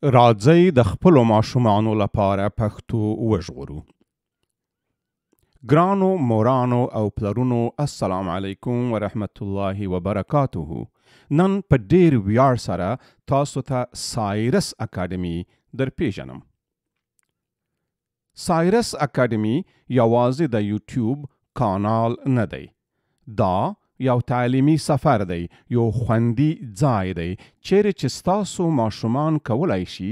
راځئ د خپلو ماشومانو لپاره پښتو وژغورو. ګرانو مورانو او پلرونو، السلام علیکم ورحمت الله وبرکاته. نن په ډیر ویاړ سره تاسو ته سایرس اکاډمي در پیژنم. سایرس اکاډمي یوازې د یوټیوب کانال نه دی. دا یو تعلیمي سفر دی، یو خوندي ځای دی چیرې چې ستاسو ماشومان کولای شي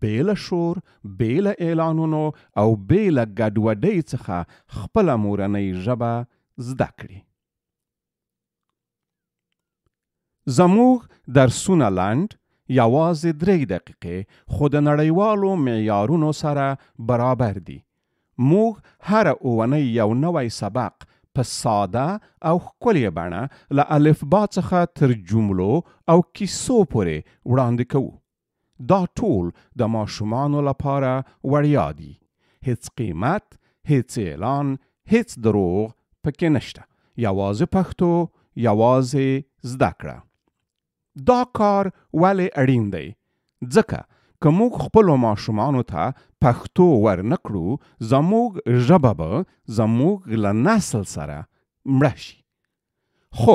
بېله شور، بېله اعلانونو او بېله ګډوډۍ څخه خپله مورنۍ ژبه زده کړي. زموږ درسونه لنډ، یوازې 3 دقیقې، خو د نړیوالو معیارونو سره برابر دي. موږ هره اونۍ یو نوی سبق په ساده او ښکلې بڼه له الفبا څخه تر جملو او کیسو پورې وړاندې کوو. دا ټول د ماشومانو لپاره وړیا دي. هیڅ قیمت، هیڅ اعلان، هیڅ دروغ پکې نشته. یوازې پښتو، یوازې زده کړه. دا کار ولې اړین دی؟ ځکه که موږ خپلو ماشومانو ته پښتو ورنکړو، زموږ ژبه به زموږ له نسل سره مړه شي. خو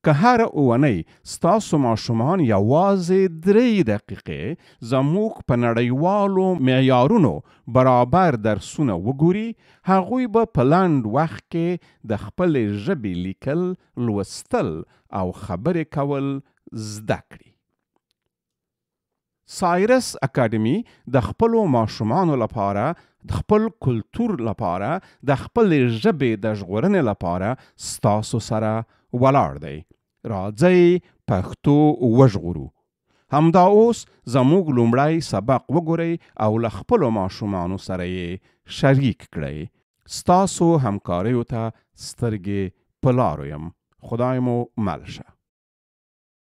که هر اونۍ ستاسو ماشومان یوازې 3 دقیقې زموږ په نړیوالو معیارونو برابر درسونه وګوري، هغوی به په لنډ وخت کې د خپلې ژبې لیکل، لوستل او خبرې کول زده کړي. سایرس اکاډمي د خپلو ماشومانو لپاره، د خپل کلتور لپاره، د خپلې ژبې د ژغورنې لپاره ستاسو سره ولاړ دی. راځئ پښتو وژغورو. همدا اوس زموږ لومړی سبق وګورئ او له خپلو ماشومانو سره یې شریک کړئ. ستاسو همکاریو ته سترګې په لارو یم. خدای مو مل شه.